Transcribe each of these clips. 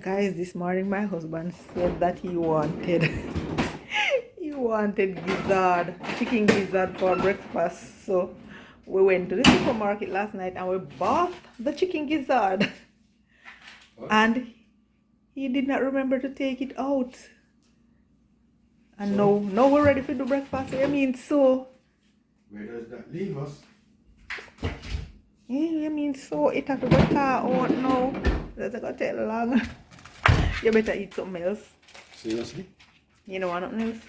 Guys, this morning my husband said that he wanted he wanted gizzard, chicken gizzard for breakfast. So we went to the supermarket last night and we bought the chicken gizzard. What? And he did not remember to take it out. And so, now we're ready for the breakfast. I mean, so where does that leave us? Yeah, I mean, so it has to go out now. That's gonna take long. You better eat something else. Seriously? You don't want nothing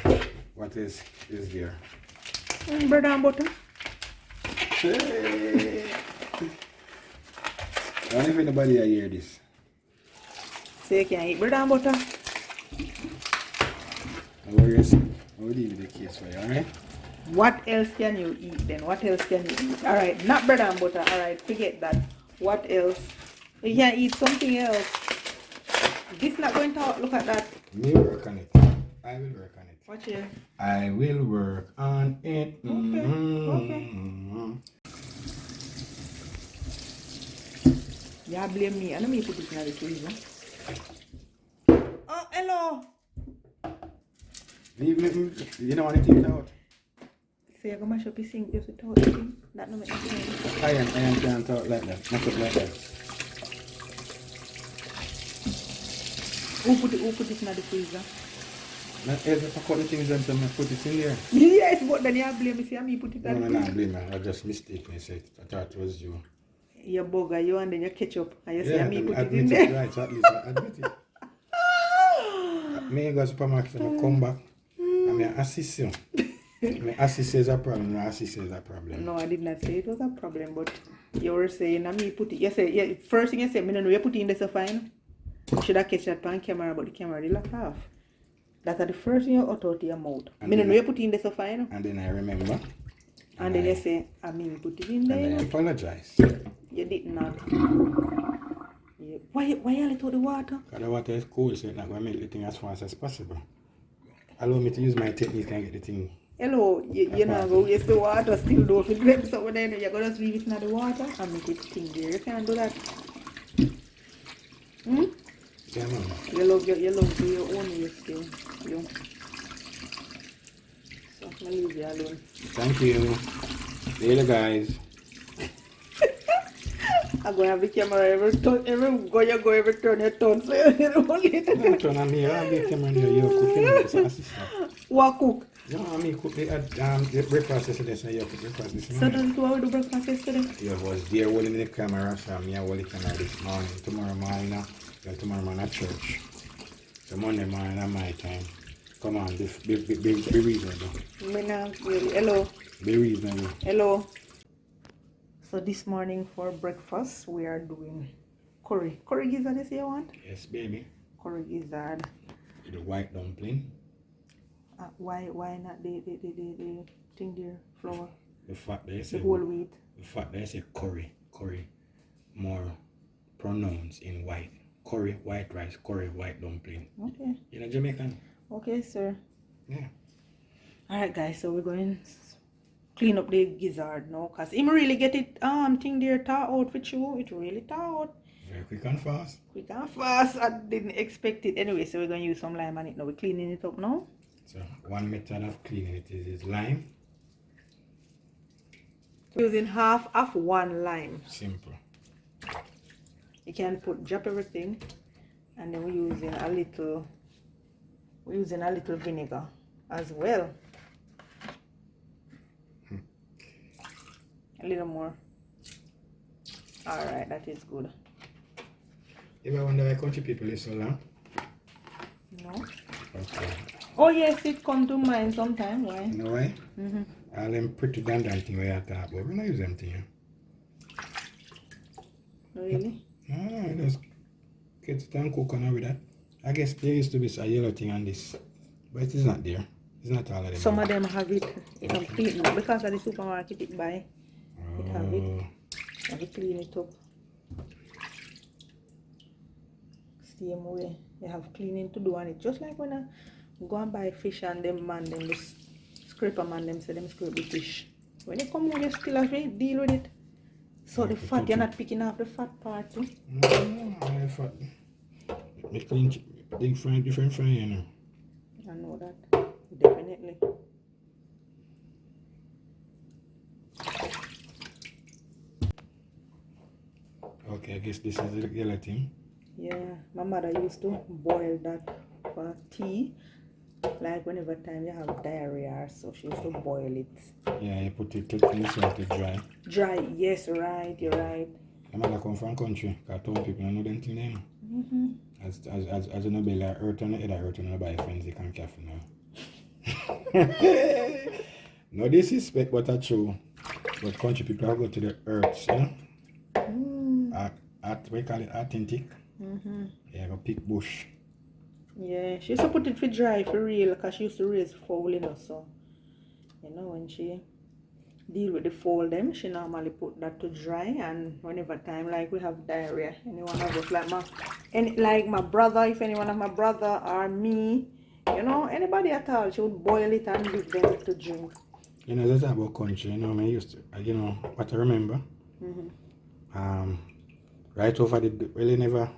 else? What is there? Bread and butter. Hey. I wonder if anybody hear this. So you can eat bread and butter. I will leave the case for you, alright? What else can you eat then? What else can you eat? Alright, not bread and butter. Alright, forget that. What else? You can eat something else. This not going to look at that. Me work on it. I will work on it. Watch here. I will work on it. Okay. Yeah, blame me. And let me put it in the freezer. Oh, hello. Leave it. You don't want to take it out. So you're going to mash up your sink just without the thing? That no make sense. I can't talk like that. Not like that. Who put it in the freezer? Not ever cut the things and put it in there. Yes, but then you blame me. See, me put it in the freezer. No, blame me. I just mistakenly said I thought it was you. You bugger you and then you ketchup. And you say me put it in admit there. It, right, so at least I admit it. Me go to the supermarket and I come back and I assist you. My assist says a problem, my assist says a problem. No, I did not say it was a problem, but you were saying that me put it. You say, yeah, first thing you said, me no know you put it in there so fine. You should have catch that on camera, but the camera did lock off. That's the first thing you utter out of your mouth. Me no know you put it in there so fine. And then I remember. And then you say, I mean put it in there. And then I apologize. You did not. Yeah. Why you let out the water? Because the water is cold, so it's not going to make the thing as fast as possible. Allow me to use my technique and get the thing. Hello, you know, go waste the water, still do it grab so then you're going to leave it in the water and make it thing there. You can't do that. Yeah, man. You love your own way still. You. So I'm going to leave you alone. Thank you. Later, guys. I'm going to have the camera every turn your turn. So you don't turn on me, I'll be the camera here. You're cooking. It's an assistant. What cook? No, I mean cook the breakfast yesterday, so you cook breakfast this morning. So that's why we do breakfast yesterday? You was there holding the camera, so me I hold the camera this morning. Tomorrow morning at church. So Monday morning at my time. Come on, be reasonable. Hello. Be reasonable. Hello. So this morning for breakfast we are doing curry. Curry gizzard is you want? Yes, baby. Curry gizzard. With the white dumpling. Why not the thing there, flour? The fact that you say the whole wheat. The fact that you say curry more pronounced in white. Curry, white rice, curry, white dumpling. Okay. You know Jamaican? Okay, sir. Yeah. Alright guys, so we're going to clean up the gizzard now, cause him really get it thing there thaw out with you. It really thaw out. Very quick and fast. Quick and fast. I didn't expect it anyway, so we're gonna use some lime on it now. We're cleaning it up now. So one method of cleaning it is lime. We're using half of one lime. Simple. You can drop everything, and then we're using a little vinegar as well. A little more. Alright, that is good. You ever wonder why country people live so long? No. Okay. Oh yes, it come to mind sometime. Why? You know why? All them pretty damn thing we are talking about, we're not use them thing. Really? No, just get it and cook on with that. I guess there used to be a yellow thing on this, but it is not there. It's not all of them. Some of them have it complete now because of the supermarket it buy. It have it. And we clean it up. Same way. You have cleaning to do on it. Just like when I go and buy fish and them man them just scrape a man them say them scrape the fish. When you come home you still have to deal with it. So the fat, you're not picking off the fat part too? No, fat. Make clean different fry, you know. I know that. Definitely. Okay, I guess this is the gelatin. Yeah, my mother used to boil that for tea. Like whenever time you have diarrhea or so, she used to boil it. Yeah, you put it to dry. Dry, yes, right, you're right. My mother come from country, because town people don't know them thing, you know. As you know, be like earth on the head, earth on the buy fancy and cafe now. No disrespect, but that's true. But country people have go to the earths, you know. We call it authentic. Yeah, go pick bush. Yeah, she used to put it for dry for real, because she used to raise fowl, you know, so you know when she deal with the fowl them, she normally put that to dry. And whenever time like we have diarrhea, anyone of us like my brother, if anyone of my brother or me, you know, anybody at all, she would boil it and give them to drink. You know, that's about country, you know, I used to, you know, what I remember, right over the, really never,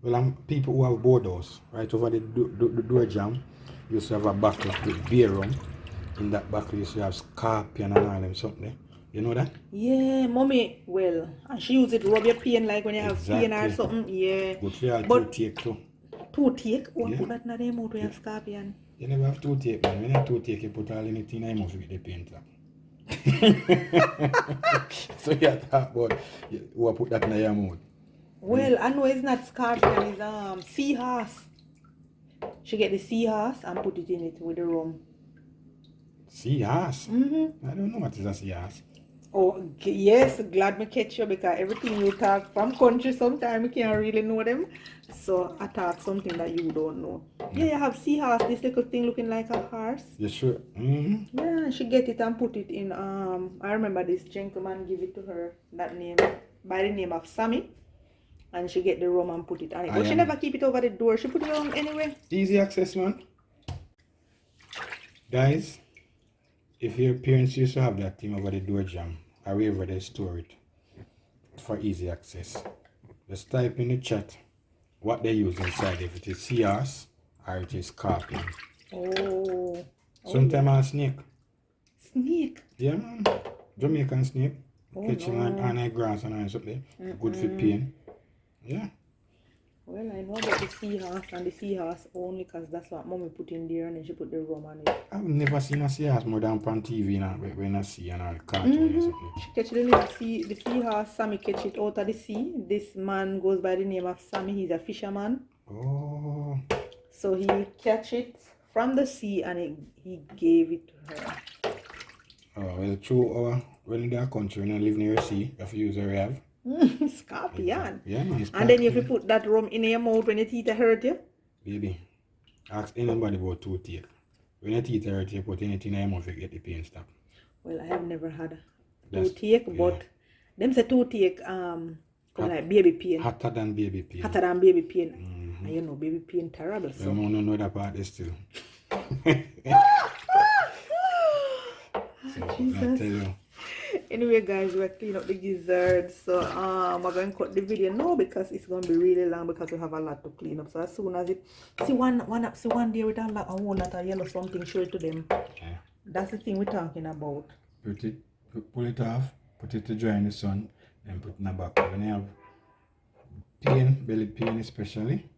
well, people who have board house, right over the door jam, used to have a buckle with beer rum. In that buckle used to have scorpion and all them something. You know that? Yeah, mommy, well, and she use it rub your pain like when you have pain or something. Yeah. Good for your toothache too. Toothache? Oh, Yeah. put that in the mouth with a scorpion. You never have toothache, man. When you have toothache, you put all anything in your mouth with the pain trap. So you talk about who put that in your mouth. Well, I know it's not scorpion, it's seahorse. She get the seahorse and put it in it with the rum. Seahorse? I don't know what is a seahorse. Oh, yes, glad me catch you, because everything you talk from country, sometimes you can't really know them. So I talk something that you don't know. Yeah, you have seahorse, this little thing looking like a horse. You sure? Yeah, she get it and put it in, I remember this gentleman give it to her, that name, by the name of Sammy. And she get the rum and put it on it. But she never keep it over the door. She put it on anyway. Easy access, man. Guys, if your parents used to have that thing over the door jam, or wherever they store it, for easy access, just type in the chat what they use inside, if it is seahorse or it is scorpion. Oh. Sometimes a snake. Snake? Yeah, man. Jamaican snake. Oh, Catching on the grass and something. Good for pain. Yeah. Well, I know about the seahorse and the seahorse only because that's what mommy put in there and then she put the rum on it. I've never seen a seahorse more than on TV now, when I see an cartoon or something. She catch the seahorse, Sammy catch it out of the sea. This man goes by the name of Sammy, he's a fisherman. Oh. So he catch it from the sea and he gave it to her. Oh, well, true, when in that country, when I live near the sea, you have to use a rev. Scorpion. Yeah, man. And then you have to put that rum in your mouth when your teeth hurt you. Baby, ask anybody about toothache. When your teeth hurt, you put anything in your mouth to get the pain stop. Well, I have never had toothache, but them say toothache like baby pain. Hotter than baby pain. Hotter than baby pain. And you know, baby pain terrible. So. I don't know that part is still. So, Jesus. I tell you. Anyway, guys, we're cleaning up the gizzard. So we're going to cut the video now because it's going to be really long because we have a lot to clean up. So as soon as it see one day with a whole lot of yellow something, show it to them. Okay. That's the thing we're talking about. Pull it off, put it to dry in the sun, and put it in a bottle. When you have pain, belly pain especially,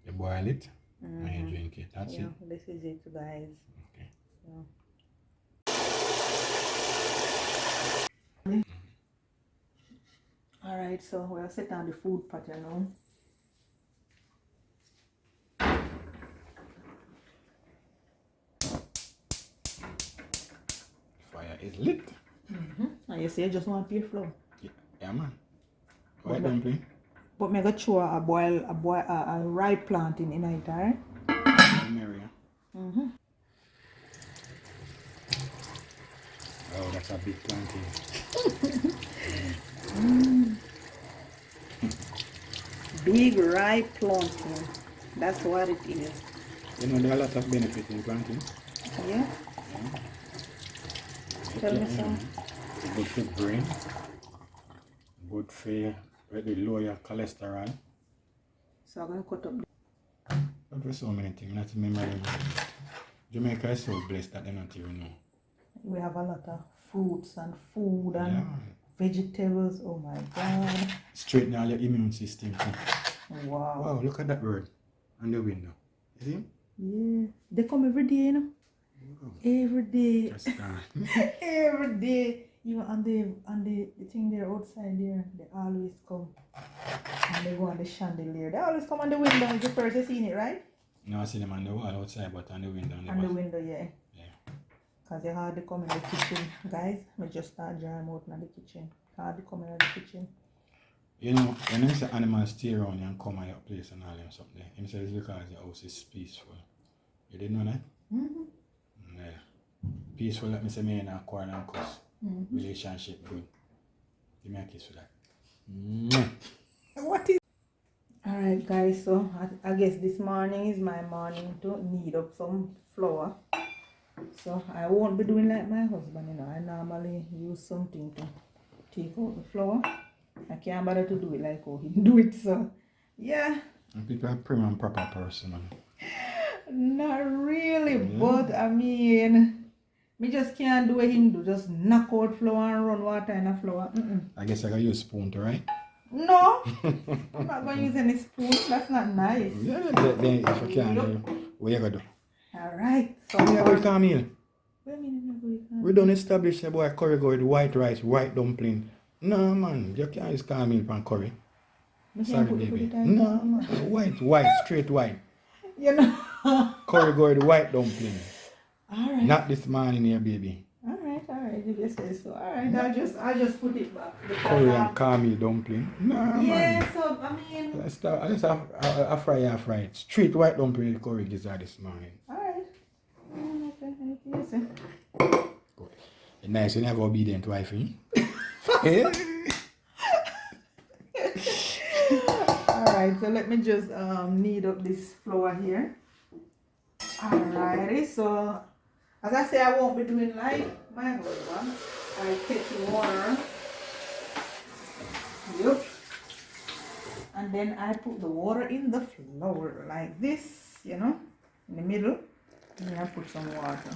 you boil it and you drink it. That's it. This is it, guys. Okay. Yeah. Alright, so we'll set down the food pot now. Fire is lit. And you say you just want pure flour. Yeah, man. Why dumpling? But me go throw a rye plant in it, alright? Oh, that's a big planting. Big rye planting. That's what it is. You know, there are a lot of benefits in planting. Yeah? Tell me some. Good for brain. Good for lower your cholesterol. So I'm going to cut up But for so many things, not remember everything. Jamaica is so blessed that they don't even know. We have a lot of fruits and food and Yeah. vegetables. Oh my God. Straighten all your immune system. Wow. Wow, look at that bird on the window. You see him? Yeah. They come every day, you know. Wow. Every day. Just Every day. Even on the thing there outside there, they always come. And they go on the chandelier. They always come on the window. It's the first you seen it, right? No, I see them on the wall outside, but on the window. On the window, yeah. Yeah. Because they hardly come in the kitchen. Guys, we just start drying out in the kitchen. Hardly come in the kitchen. You know, when them say animals stay around you and come at your place and all them something, him says it's because your house is peaceful. You didn't know that? Mm-hmm. Yeah. Peaceful, let me say, me in a quarrel and cuss. Mm-hmm. Relationship good. Give me a kiss for that. Mwah. What is... Alright guys, so I guess this morning is my morning to knead up some flour. So I won't be doing like my husband, you know. I normally use something to take out the flour. I can't bother to do it like how he do it, so yeah. And people are prim and proper person. Not really, but I mean, me just can't do what him do. Just knock out flour and run water in a flour. I guess I gotta use spoon to, right? No, I'm not going to use any spoon. That's not nice. Yeah, then if you can, what you gonna do? Alright, so We are going to Camille. what do you mean you're going to We don't establish the boy curry go with white rice, white dumpling. No man, you can't use Camille from curry. Sorry baby. No man, white, straight white. You know. Curry go with white dumpling. Alright. Not this morning here baby. Alright, you just say so. Alright, I'll just put it back. Curry and Camille dumpling. No man. Yeah, so I mean. I just have fry it. Straight white dumpling with curry gizzard this morning. Alright. Okay, yes. Good. It's nice when you have obedient wife, eh? Alright, so let me just knead up this flour here. Alrighty, so as I say, I won't be doing like my husband. I catch water. Yep. And then I put the water in the flour like this, you know, in the middle. And then I put some water.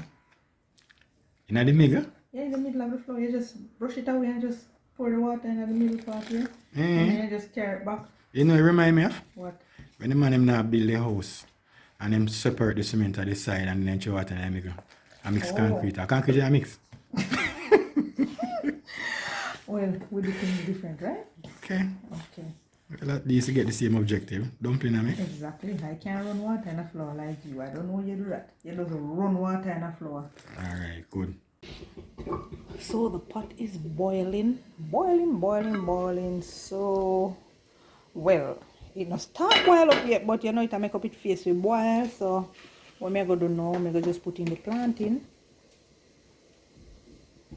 In the middle? Yeah, in the middle of the flour. You just brush it away and just pour the water in the middle part here. And then you just carry it back. You know, it remind me of? What? When the man him now build the house and him separate the cement at the side and then throw water in the middle. I mix concrete. A concrete I mix. Well, we do things different, right? Okay. Okay. Well, at least you get the same objective. Dumpling I mix. Exactly. I can't run water in a flour like you. I don't know you do that. You just run water in a flour. Alright, good. So the pot is boiling. Boiling. So, well, it not start boil up yet, but you know it make up its face with boil. So what me go do now, me go just put in the plantain.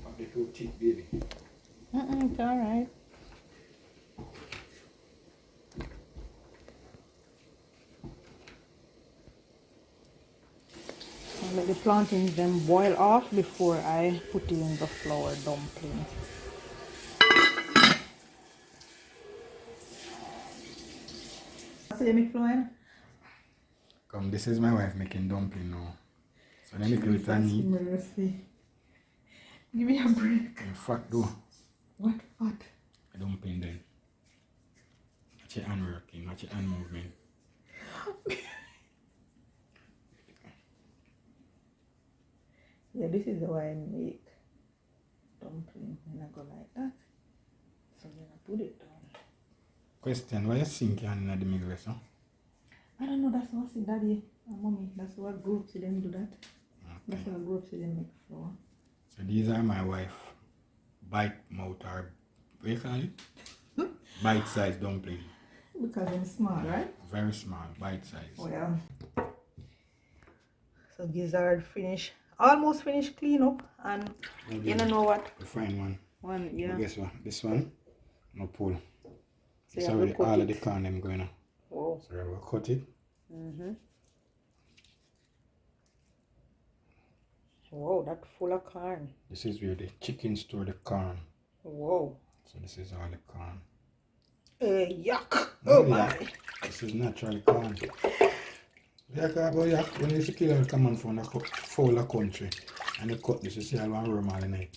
Not the too thick, baby. It's alright. I'll let the plantains then boil off before I put in the flour dumpling. Say make flour. Come, this is my wife making dumpling now. So let me make it a neat. Mercy. Give me a break. In fact though, What fat? I dumpling then. Watch your hand working, watch your hand movement. Yeah, this is how I make dumpling. And I go like that. So then I put it down. Question, why you sink your hand in the middle, so? I don't know, that's what I see daddy and mommy. That's what groups them do that. Okay. That's what groups them make flour. So these are my wife bite mouth or what do you call it? Bite-sized dumpling. Because I'm small, right? Very small, bite-sized. Well, so gizzard finish, almost finished clean up, and you don't know what? We find one. One, yeah. But guess what? This one, no pull. So It's you have already to cut all it. of the corn them going on. Whoa. So we'll cut it. Whoa, that's full of corn. This is where the chicken store the corn. Whoa. So this is all the corn. Yuck. No, Oh my. This is natural corn. Yeah, but yeah, when you see killer come on from a foul country and you cut this, you see I want worm all the night.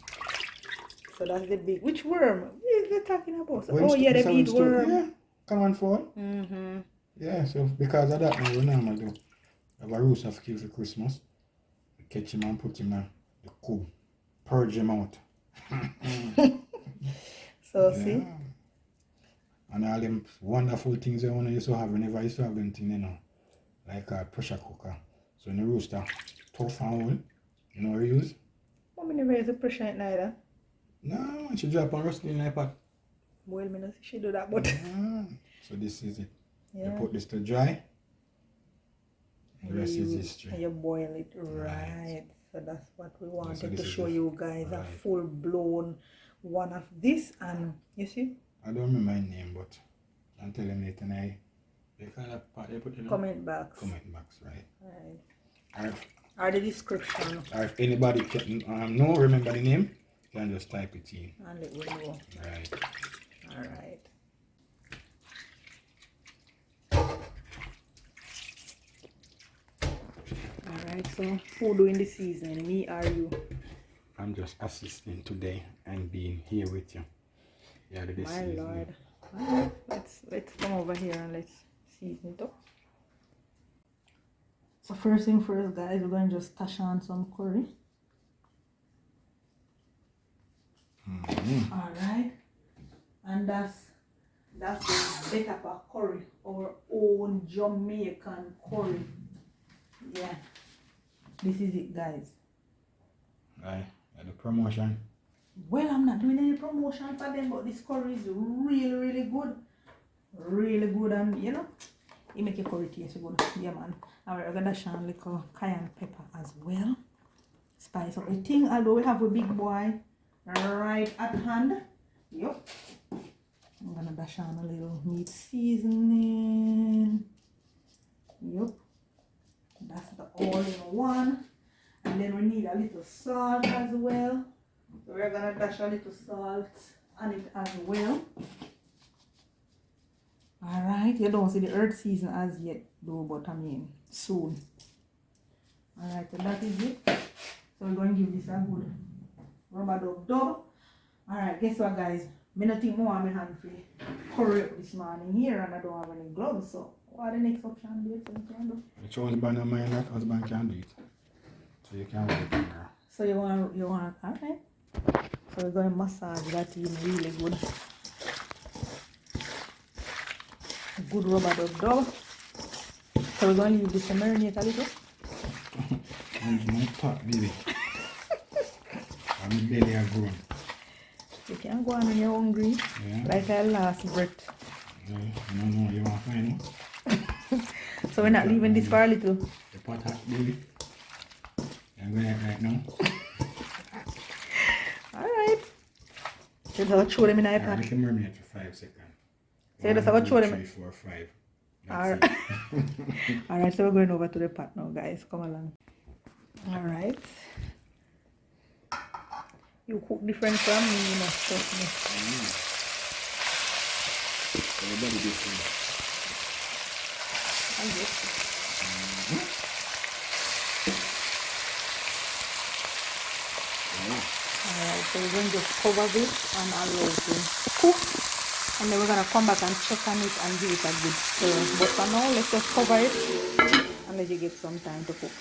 So that's the big. Which worm? What is they talking about? When Oh yeah, the big worm. yeah, come on fall. Mm-hmm. Yeah, so because of that, now we normally do have a roast of kill for Christmas. Catch him and put him in the cool. Purge him out. So Yeah. see? And all them wonderful things you used to have whenever I used to have them things, you know. Like a pressure cooker. So in the roaster, tough and all, you know what you use? Mommy never use the pressure it neither. No, she drop on roasting in the pot. Well, me not see she do that, but Yeah. So this is it. yeah. You put this to dry. The rest is history. And you boil it right. So that's what we wanted to show you guys. A full blown one of this, and you see? I don't remember my name, but I'm telling it and they call that part, they put it in Comment box. comment box, right? Right. Or the description. Or if anybody can no remember the name, you can just type it in. And let me know. Right. Alright. Alright, so who doing the seasoning? Me or you? I'm just assisting today and being here with you. Yeah, the My Lord. Alright, let's come over here and let's season it up. So first thing first, guys, we're going to just tash on some curry. Alright. And that's the bit of a curry, our own Jamaican curry. Yeah. This is it, guys. Right, the promotion. Well, I'm not doing any promotion for them, but this curry is really, really good. Really good, and you know, it make your curry taste good. Yeah, man. Alright, we're gonna shine a little cayenne pepper as well. Spice up the thing, although we have a big boy right at hand. Yup. I'm gonna dash on a little meat seasoning. Yup. That's the all-in-one. And then we need a little salt as well. So we're gonna dash a little salt on it as well. Alright, you don't see the earth season as yet though, but I mean soon. Alright, so that is it. So we're going to give this a good rubber dub. Alright, guess what, guys? I don't think more on my hand free curry up this morning here, and I don't have any gloves, so what are the next option do you can do? Which husband of mine that husband can do it. So you can work on her. So you want alright. So we're going to massage that in really good. Good rubber dub. So we're going to leave this to marinate a little. And my pot, baby. And my belly are grown. You can go on when you're hungry. Yeah. Like our last breath. Yeah. No, you want to find out? So we're not leaving this for a little. The pot hot, baby. I'm going to right now. Alright. So just throw them in the pot. I can marinate for 5 seconds. So you just have to throw them. 3, 4, 5. Alright. Alright, so we're going over to the pot now, guys. Come along. Alright. You cook different from me, you know, trust me. Everybody different. Alright, so we're going to just cover this and allow it to cook. And then we're going to come back and check on it and give it a good stir. But for now, let's just cover it and let it get some time to cook.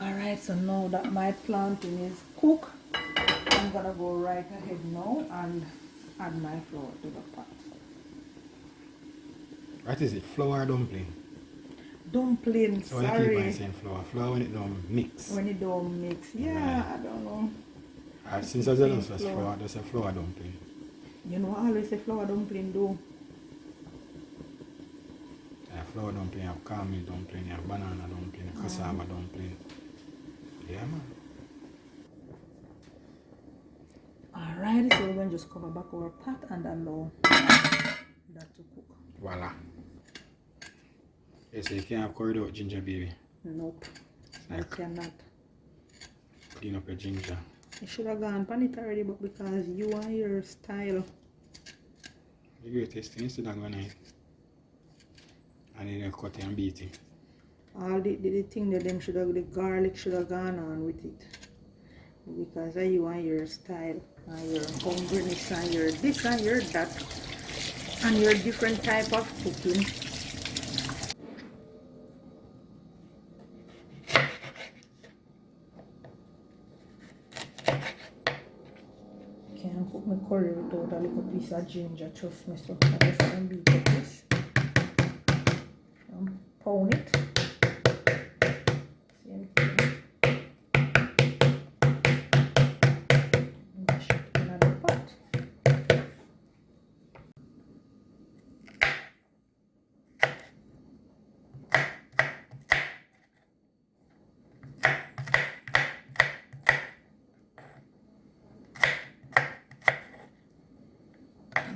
Alright, so now that my plantain is cooked, I'm going to go right ahead now and add my flour to the pot. What is it? Flour or dumpling? Dumpling, So I keep on saying flour. Flour when it don't mix. When it don't mix, yeah, right. I don't know. Since I said it was flour, there's a flour dumpling. You know, I always say flour dumpling though. Yeah, flour dumpling, you have caramel dumpling, you have banana dumpling, cassava dumpling. Yeah, man. Alright, so we're going to just cover back our pot and allow that to cook. Voila. Yeah, so you can't have curry without ginger, baby. Nope, I cannot. Clean up your ginger. You should have gone pan it already, but because you and your style. The greatest thing is to go night. And then you cut it and beat it. all the thing that them should have, the garlic should have gone on with it, because of you and your style and your hungriness and your this and your that and your different type of cooking. Can't cook my curry without a little piece of ginger, trust me. So I just gonna beat this and pound it. Same thing. Mash it in another pot.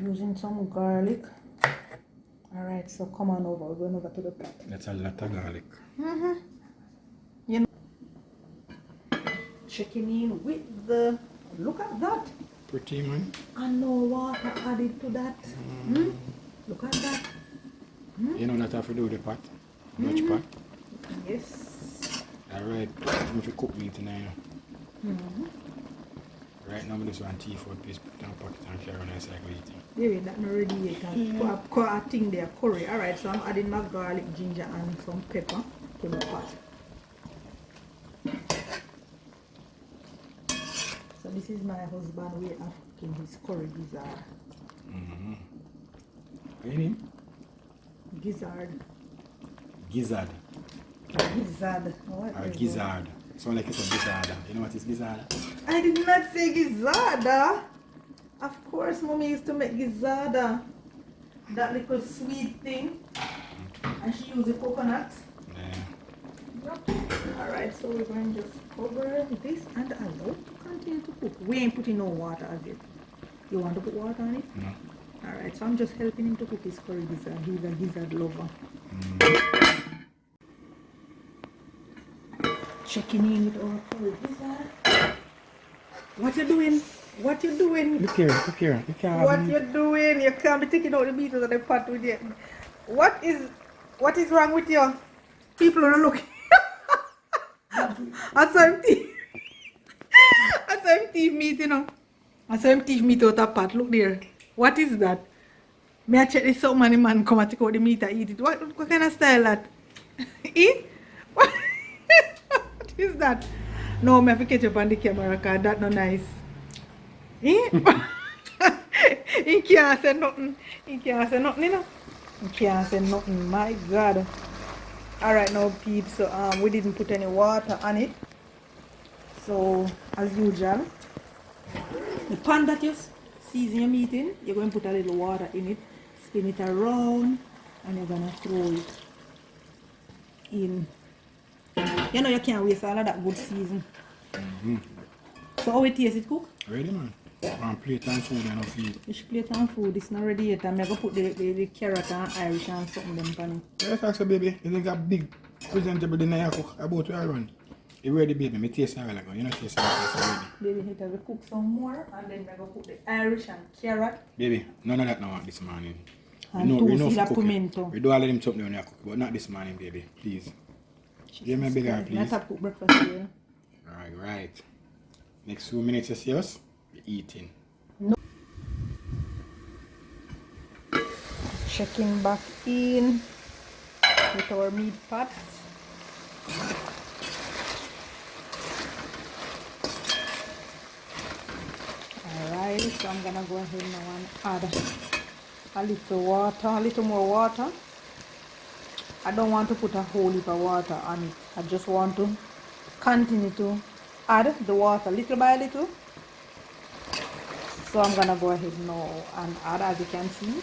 Using some garlic. Alright, so come on over. We're going over to the pot. That's a lot of garlic. You know, checking in with the, look at that. Pretty, man. And no water added to that. Look at that. You know that have to do with the pot? Much pot? Yes. Alright, I'm going to cook meat tonight. Right now, I'm just want tea for this pocket and carry on as I go eating. Baby, that not ready yet. I think they're curry. Alright, so I'm adding my garlic, ginger, and some pepper to the pot. So this is my husband way of cooking his curry gizzard. What name? Gizzard. Gizzard. Gizzard. What Or is gizzard. Sound like it's a gizzard. You know what is gizzard? that? I did not say gizzard. Of course, mommy used to make gizzard. That little sweet thing. And she used the coconut. Yeah. Alright, so we're going to just cover this and allow it to continue to cook. We ain't putting no water as yet. You want to put water on it? No. Alright, so I'm just helping him to cook his curry gizzard. He's a gizzard lover. Checking in with our curry gizzard. What you doing? What you doing? Look here, look here. You can't What you doing? You can't be taking out the meat out of the pot with you. What is wrong with you? People are looking. I saw him teeth. I saw him teeth meat, you know. I saw him teeth meat out of pot. Look there. What is that? May I check this so many man come and take out the meat and eat it. What kind of style that? Eh? What is that? No, me have to catch up on the camera because that's not nice. Eh? He can't say nothing. He can't say nothing, you know. He can't say nothing. My God. Alright now peeps, so we didn't put any water on it. So as usual, the pan that you season your meat in, you're going to put a little water in it, spin it around, and you're going to throw it in. You know you can't waste all of that good season. So how it tastes it cook? ready, man. One plate and food and feed. Which plate and food is not ready yet. I'm going to put the carrot and Irish and something them pan it. Yes, actually, baby. You think a big presentable dinner you cook about to run. You ready, baby? Me taste it like you know taste it already. Baby, you have to cook some more and then I'm going to put the Irish and carrot. Baby, none of that now this morning. And two seed of pimento. We do all of them something when you cook, but not this morning, baby. Please. Give me a big eye, please. Not have cook breakfast here. Alright, right. Next few minutes you see us, we're eating. No. Checking back in with our meat pot. Alright, so I'm gonna go ahead now and add a little water, a little more water. I don't want to put a whole heap of water on it. I just want to continue to add the water little by little. So I'm gonna go ahead now and add, as you can see,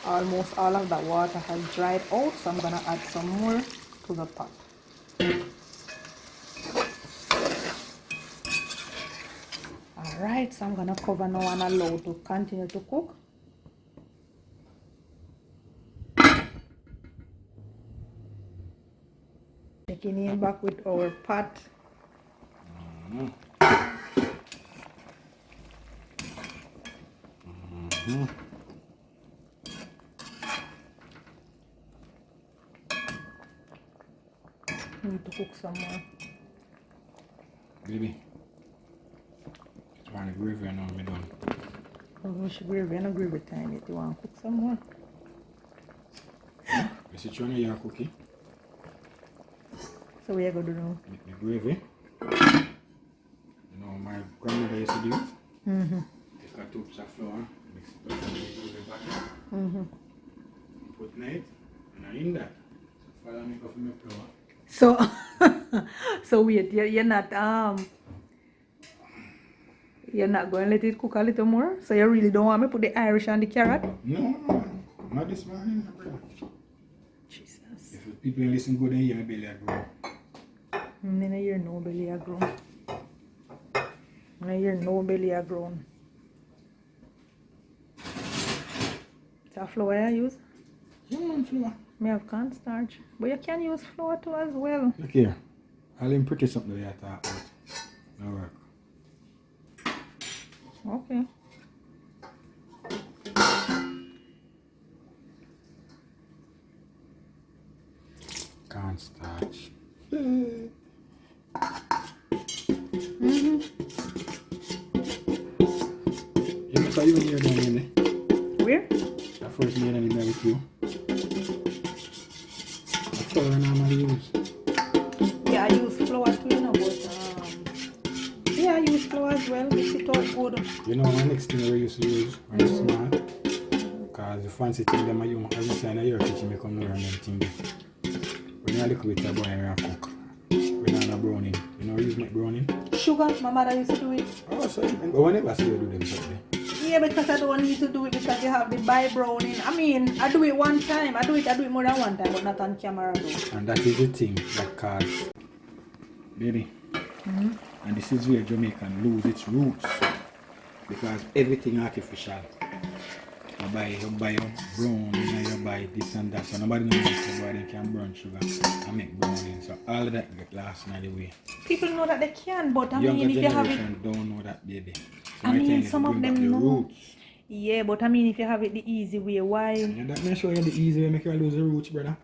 almost all of that water has dried out. So I'm gonna add some more to the pot. Alright, so I'm gonna cover now and allow to continue to cook. Checking in back with our pot. Need to cook some more. Baby. Trying to gravy and now I'm done. Oh, she gravy, and a gravy time yet. You want to cook some more? You see trying to your cookie? So what you going to do now? Make the gravy. You know my grandmother used to do it. Mm-hmm. Take a 2 cups of flour, mix it up and make the batter. Mm-hmm. Put in it, and in that. So follow me go for my flour. So, so wait, you're not going to let it cook a little more? So you really don't want me to put the Irish and the carrot? No, not this morning, brother. Jesus. If people listen good, then hear my belly grow. Then I hear no belly a grown. I hear no belly a grown. Is that flour I use? Yeah, flour. I have cornstarch. But you can use flour too as well. Look here. I'll even pretty something that I talk about. No work. Okay. Cornstarch. Mm-hmm. You must have even heard that in there. Where? The first made any barbecue. The flour I normally use. Yeah, I use flour too, you know, but yeah, I use flour as well. Mix it up good. You know, the next thing we used to use when it's small. Because the fancy thing them I use, as you say in your kitchen, you come around them things. When you look bit of boy and cook. When you're not browning. You know, you make browning? Sugar, my mother used to do it. Oh, so but whenever see you do them something. Yeah, because I don't need to do it because you have the by browning. I mean, I do it one time. I do it more than one time, but not on camera though. And that is the thing that causes, baby. And this is where Jamaican lose its roots. Because everything artificial. You buy your brown, you buy this and that. So nobody knows why they can burn sugar and make browning. So all of that get lost in the way. People know that they can, but I Younger mean, if you have it, generation don't know that, baby. So I mean, some of them know. Roots. Yeah, but I mean, if you have it the easy way, why? Yeah, that may show you the easy way make you lose the roots, brother.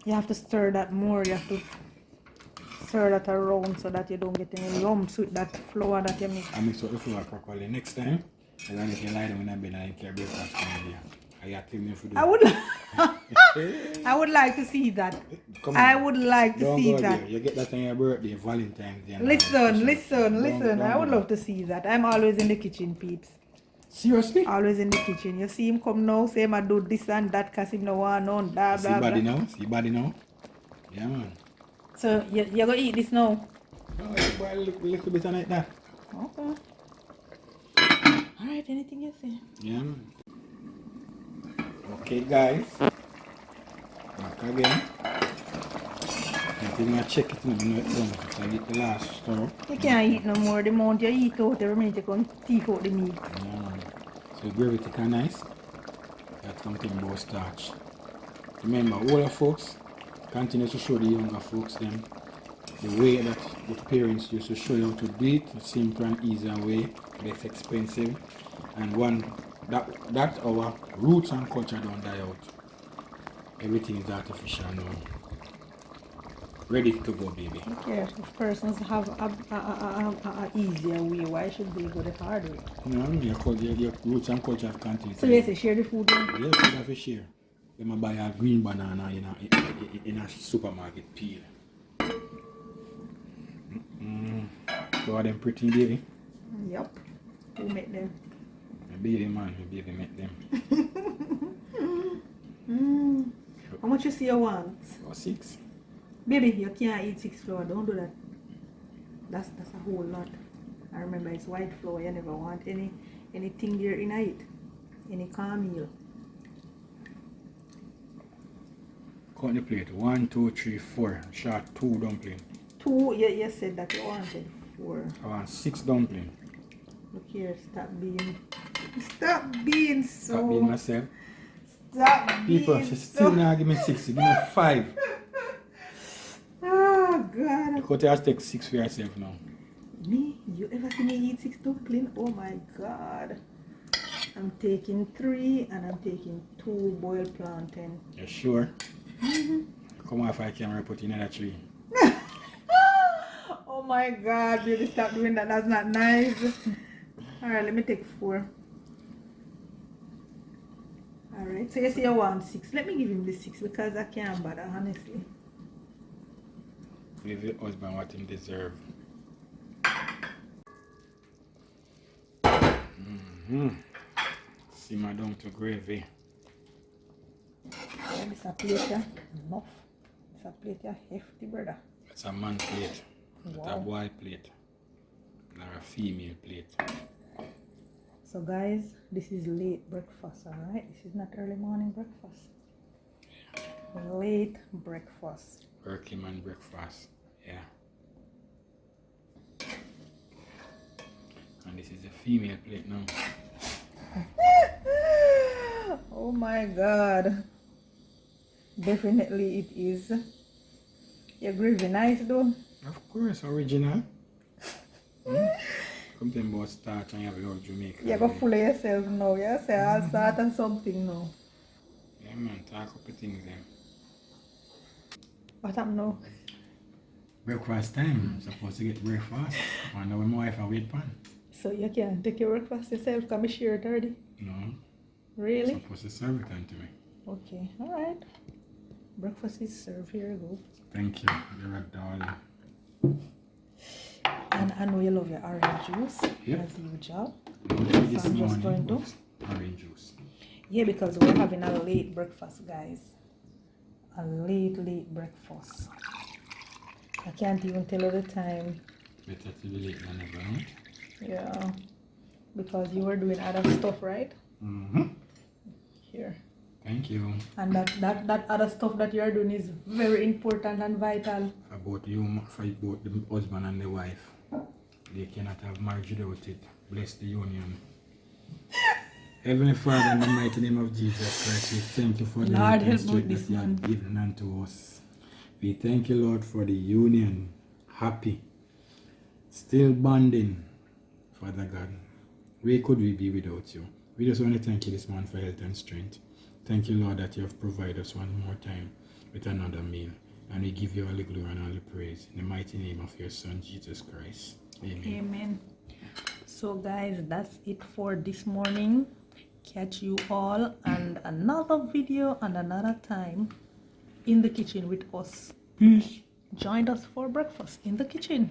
You have to stir that more. You have to stir that around so that you don't get any lumps with that flour that you mix. I mix up the flour properly. Next time, I'm going to lie down in a bed and carry breakfast from there. I tell me if you do. I would like to see that. Come on. I would like to Don't see go that. there. You get that on your birthday, Valentine's Day. Listen. I would love to see that. I'm always in the kitchen, peeps. Seriously? Always in the kitchen. You see him come now, say I do this and that because him no want none, blah, See blah, body blah. now? See body now? Yeah, man. So, you're going to eat this now? Oh, you boil a little bit on it that. Okay. Alright, anything you say? Yeah, man. Okay, guys. Back again. I think I check it now. I know it's done because I get the last stir. You can't eat no more. The amount you eat out every minute you can teeth out the meat. Yeah, man. So gravy thick and nice. That's something about starch. Remember, older folks continue to show the younger folks them the way that the parents used to show you how to do it, a simple and easy way, less expensive, and one that our roots and culture don't die out. Everything is artificial now. Ready to go, baby. Okay, if persons have a easier way, why should they go the hard way? You know, your roots and culture have continued. So you say share the food then? Yes, you have to share. You might buy a green banana in a supermarket peel. So are them pretty, baby? Yup. Who make them? My baby man, my baby make them. How much you see you want? Or 6. Baby, you can't eat 6 flour. Don't do that. That's a whole lot. I remember it's white flour. You never want anything there in it. Any cornmeal. Count the plate. 1, 2, 3, 4. Short 2 dumpling. 2, you said that you wanted 4. I want 6 dumpling. Look here, stop being so. Stop being myself. Stop People, being she still not give me 6. Give me 5. Oh God. You could just take 6 for yourself now. Me? You ever see me eat 6 dumpling? Oh my God. I'm taking 3 and I'm taking 2 boiled plantain. You sure? Come on if I can put in another 3. Oh my God, baby, stop doing that. That's not nice. Alright, let me take 4. Alright, so you say you want 6. Let me give him the 6 because I can't bother, honestly. Give your husband what him deserve. Simmer down to gravy. Yeah, this a plate here. Enough. This a plate here hefty, brother. It's a man plate. Wow. Not a boy plate. Not a female plate. So guys, this is late breakfast, alright? This is not early morning breakfast. Late breakfast. Working man breakfast. Yeah. And this is a female plate now. Oh my God. Definitely it is. Your gravy nice though. Of course, original. Something about starch and you have your Jamaican. You go full of yourself now. You say I'll start on something now. Yeah man, talk up the things then. What happened now? Breakfast time. I'm supposed to get breakfast. And now my wife a wait pan. So you can't take your breakfast yourself, come share it already? No. Really? I'm supposed to serve it unto me. Okay, alright. Breakfast is served. Here you go. Thank you. You're a darling. And I know you love your orange juice, Yep. as usual. This So I'm just going morning to. was orange juice. Yeah, because we're having a late breakfast, guys. A late breakfast. I can't even tell you the time. Better to be late than never, right? Yeah. Because you were doing other stuff, right? Mm-hmm. Here. Thank you. And that other stuff that you are doing is very important and vital. For both the husband and the wife. They cannot have marriage without it. Bless the union. Heavenly Father, in the mighty name of Jesus Christ, we thank you for the Lord, little help strength me this that you have man. given unto us. We thank you, Lord, for the union. Happy. Still bonding, Father God. Where could we be without you? We just want to thank you this morning for health and strength. Thank you, Lord, that you have provided us one more time with another meal. And we give you all the glory and all the praise in the mighty name of your Son, Jesus Christ. Amen. Amen. So guys, that's it for this morning. Catch you all on another video and another time in the kitchen with us. Peace. Join us for breakfast in the kitchen.